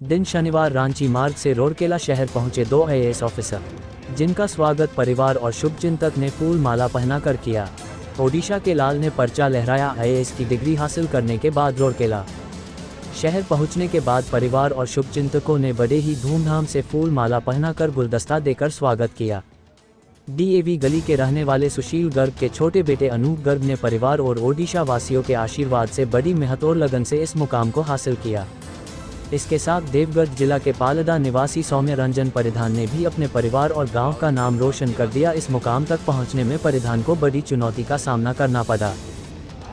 दिन शनिवार रांची मार्ग से रोरकेला शहर पहुंचे 2 आईएएस ऑफिसर, जिनका स्वागत परिवार और शुभचिंतक ने फूल माला पहनाकर किया। ओडिशा के लाल ने पर्चा लहराया। आईएएस की डिग्री हासिल करने के बाद रोरकेला शहर पहुंचने के बाद परिवार और शुभचिंतकों ने बड़े ही धूमधाम से फूल माला पहनाकर गुलदस्ता देकर स्वागत किया। डीएवी गली के रहने वाले सुशील गर्ग के छोटे बेटे अनूप गर्ग ने परिवार और ओडिशा वासियों के आशीर्वाद से बड़ी मेहनत और लगन से इस मुकाम को हासिल किया। इसके साथ देवगढ़ जिला के पालदा निवासी सौम्य रंजन परिधान ने भी अपने परिवार और गांव का नाम रोशन कर दिया। इस मुकाम तक पहुंचने में परिधान को बड़ी चुनौती का सामना करना पड़ा।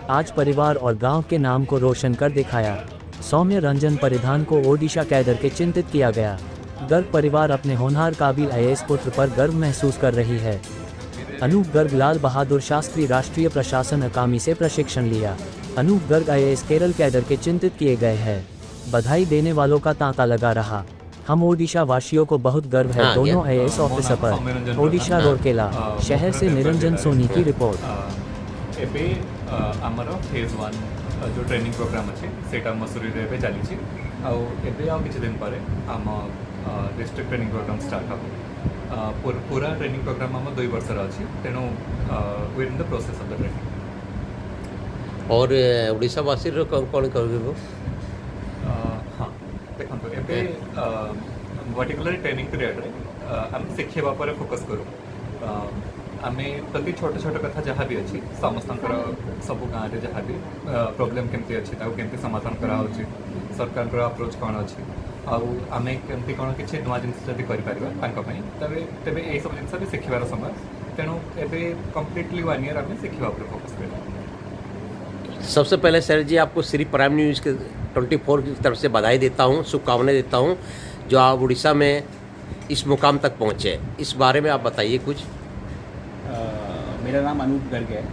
आज परिवार और गांव के नाम को रोशन कर दिखाया। सौम्य रंजन परिधान को ओडिशा कैडर के चिंतित किया गया। गर्ग परिवार अपने होनहार काबिल आईएएस पुत्र पर गर्व महसूस कर रही है। अनूप गर्ग लाल बहादुर शास्त्री राष्ट्रीय प्रशासन अकादमी से प्रशिक्षण लिया। अनूप गर्ग आईएएस केरल कैडर के चिंतित किए गए हैं। बधाई देने वालों का तांता लगा रहा। हम ओडिशा वासियों को बहुत गर्व है दोनों आईएएस ऑफिसर पर। ओडिशा रोरकेला शहर से निरंजन सोनी की रिपोर्ट। एबे आमर फेज 1 जो ट्रेनिंग प्रोग्राम अच्छे सेटा मसूरी रे चली एबे आ किछि दिन पर आम डिस्ट्रिक्ट ट्रेनिंग प्रोग्राम स्टार्ट हम पूरा ट्रेनिंग प्रोग्राम आम 2 वर्ष अच्छी तेणु वी in the process of the training. और ओडिशा वासी कौन कर हाँ देखो एबे पर्टिकुलर ट्रेनिंग पीरियड रे आम शिखेबा पर फोकस करूँ। आम प्रति छोट छोट कथा जहाँ भी अच्छी समस्त सब गाँव में जहाँ भी प्रोब्लेम केमती अच्छी केमती समाधान करा सरकार अप्रोच कौन अच्छी आम केमती कौन किसी नुआ जिन जब कर तेरे ये सब जिन भी शिखार समय तेणु एवं कम्प्लीटली 1 ईयर आम शिखा फोकस कर। सबसे पहले सर जी आपको श्री प्राइम न्यूज़ के 24 की तरफ से बधाई देता हूँ, शुभकामनाएं देता हूँ जो आप उड़ीसा में इस मुकाम तक पहुँचे। इस बारे में आप बताइए कुछ। मेरा नाम अनूप गर्ग है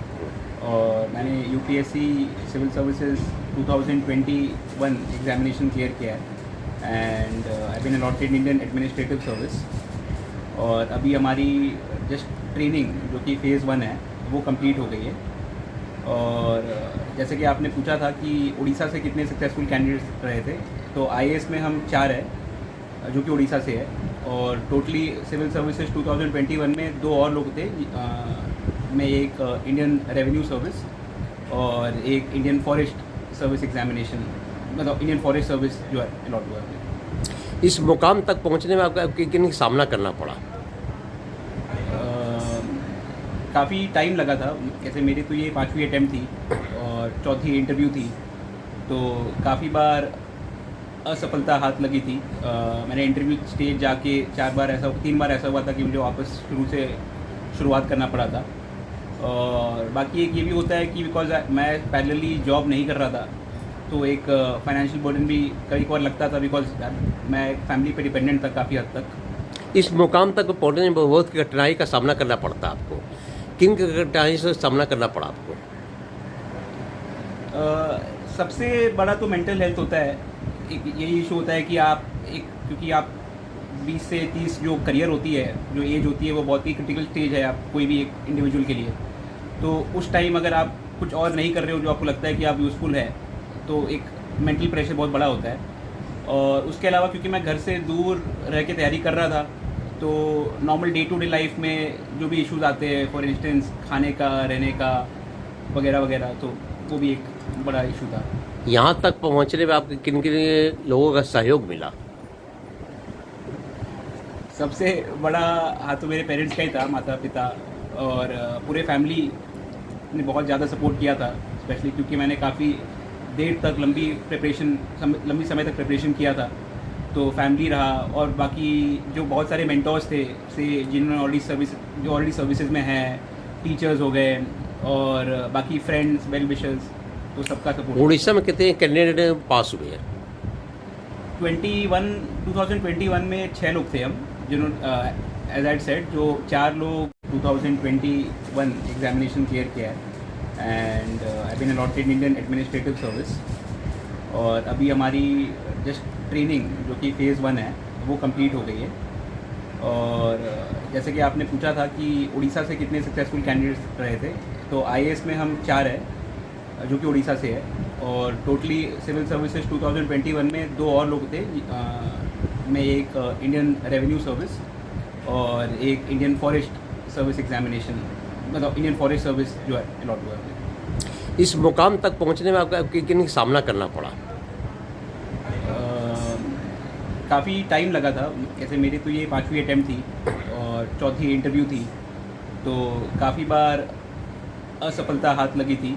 और मैंने UPSC civil services 2021 examination clear किया है and I been allotted Indian Administrative Service. और अभी हमारी जस्ट ट्रेनिंग जो कि फेज़ 1 है वो कंप्लीट हो गई है। और जैसे कि आपने पूछा था कि उड़ीसा से कितने सक्सेसफुल कैंडिडेट्स रहे थे, तो आईएएस में हम 4 हैं जो कि उड़ीसा से है और टोटली सिविल सर्विसेज 2021 में 2 और लोग थे में एक इंडियन रेवेन्यू सर्विस और एक इंडियन फॉरेस्ट सर्विस एग्जामिनेशन, मतलब इंडियन फॉरेस्ट सर्विस जो है अलॉट हुआ है। इस मुकाम तक पहुंचने में आपका किन सामना करना पड़ा? काफ़ी टाइम लगा था। जैसे मेरी तो ये 5वीं अटैम्प्ट थी और 4थी इंटरव्यू थी, तो काफ़ी बार असफलता हाथ लगी थी। मैंने इंटरव्यू स्टेज जाके 3 बार ऐसा हुआ था कि मुझे वापस शुरुआत करना पड़ा था। और बाकी एक ये भी होता है कि बिकॉज मैं पैरेलली जॉब नहीं कर रहा था तो एक फाइनेंशियल बर्डन भी कई बार लगता था बिकॉज मैं फैमिली पे डिपेंडेंट था काफ़ी हद तक। इस मुकाम तक पहुँचने में बहुत कठिनाई का सामना करना पड़ता आपको। किन कठिनाई से सामना करना पड़ा आपको? सबसे बड़ा तो मेंटल हेल्थ होता है। यही इशू होता है कि आप क्योंकि आप 20 से 30 जो करियर होती है, जो एज होती है, वो बहुत ही क्रिटिकल स्टेज है आप कोई भी एक इंडिविजुअल के लिए। तो उस टाइम अगर आप कुछ और नहीं कर रहे हो जो आपको लगता है कि आप यूज़फुल है, तो एक मेंटल प्रेशर बहुत बड़ा होता है। और उसके अलावा क्योंकि मैं घर से दूर रह के तैयारी कर रहा था, तो normal day to day life में जो भी इश्यूज आते हैं, फॉर इंस्टेंस खाने का, रहने का वगैरह वगैरह, तो वो भी एक बड़ा इशू था। यहाँ तक पहुँचने में आपके किन किन लोगों का सहयोग मिला? सबसे बड़ा हाथ तो मेरे पेरेंट्स का ही था, माता पिता और पूरे फैमिली ने बहुत ज़्यादा सपोर्ट किया था। स्पेशली क्योंकि मैंने काफ़ी देर तक लंबी समय तक प्रिपरेशन किया था, तो फैमिली रहा और बाकी जो बहुत सारे मेंटर्स थे जिन्होंने ऑलरेडी सर्विसेज में हैं, टीचर्स हो गए और बाकी फ्रेंड्स, वेल विशर्स, तो सबका सपोर्ट। उड़ीसा में कितने कैंडिडेट पास हुए हैं? 2021 में 6 लोग थे हम, जिन्होंने एज आई सेड जो 4 लोग 2021 एग्जामिनेशन क्लियर किया है and I been allotted Indian Administrative Service. और अभी हमारी जस्ट ट्रेनिंग जो कि फेज़ 1 है वो कंप्लीट हो गई है। और जैसे कि आपने पूछा था कि उड़ीसा से कितने सक्सेसफुल कैंडिडेट्स रहे थे, तो आईएएस में हम 4 हैं जो कि उड़ीसा से है और टोटली सिविल सर्विसेज 2021 में 2 और लोग थे, मैं एक इंडियन रेवेन्यू सर्विस और एक इंडियन फॉरेस्ट सर्विस एग्जामिनेशन, मतलब इंडियन फॉरेस्ट सर्विस जो है अलॉट हुआ है। इस मुकाम तक पहुंचने में आपका किन सामना करना पड़ा? काफ़ी टाइम लगा था, ऐसे मेरी तो ये 5वीं अटैम्प्ट थी और 4थी इंटरव्यू थी, तो काफ़ी बार असफलता हाथ लगी थी।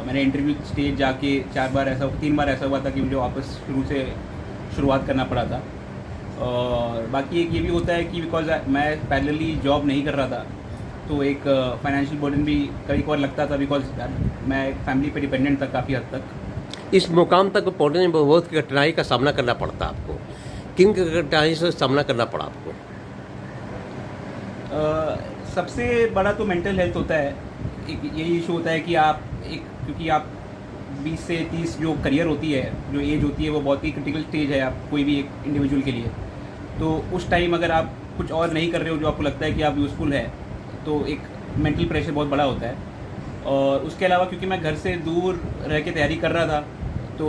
मैंने इंटरव्यू स्टेज जाके 3 बार ऐसा हुआ था कि मुझे वापस शुरुआत करना पड़ा था। और बाकी एक ये भी होता है कि बिकॉज मैं पैरेलली जॉब नहीं कर रहा था, तो एक फाइनेंशियल बर्डन भी कभी कभार लगता था, बिकॉज मैं फैमिली पे डिपेंडेंट था काफ़ी हद तक। इस मुकाम तक पहुंचने में बहुत कठिनाई का सामना करना पड़ता आपको, किन कठिनाई से सामना करना पड़ा आपको? सबसे बड़ा तो मेंटल हेल्थ होता है, एक यही इशू होता है कि क्योंकि आप 20 से 30 जो करियर होती है, जो एज होती है, वो बहुत ही क्रिटिकल स्टेज है आप कोई भी एक इंडिविजुअल के लिए। तो उस टाइम अगर आप कुछ और नहीं कर रहे हो जो आपको लगता है कि आप यूज़फुल है, तो एक मेंटल प्रेशर बहुत बड़ा होता है। और उसके अलावा क्योंकि मैं घर से दूर रह के तैयारी कर रहा था, तो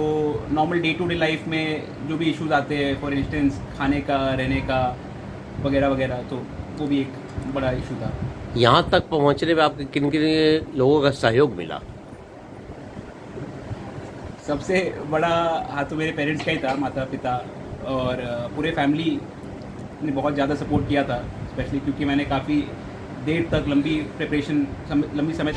normal day to day life में जो भी इश्यूज आते हैं, फॉर इंस्टेंस खाने का, रहने का वगैरह वगैरह, तो वो भी एक बड़ा इशू था। यहाँ तक पहुँचने में आपके किन लोगों का सहयोग मिला? सबसे बड़ा हाथ तो मेरे पेरेंट्स का ही था, माता पिता और पूरे फैमिली ने बहुत ज़्यादा सपोर्ट किया था, स्पेशली क्योंकि मैंने काफ़ी देर तक लंबी समय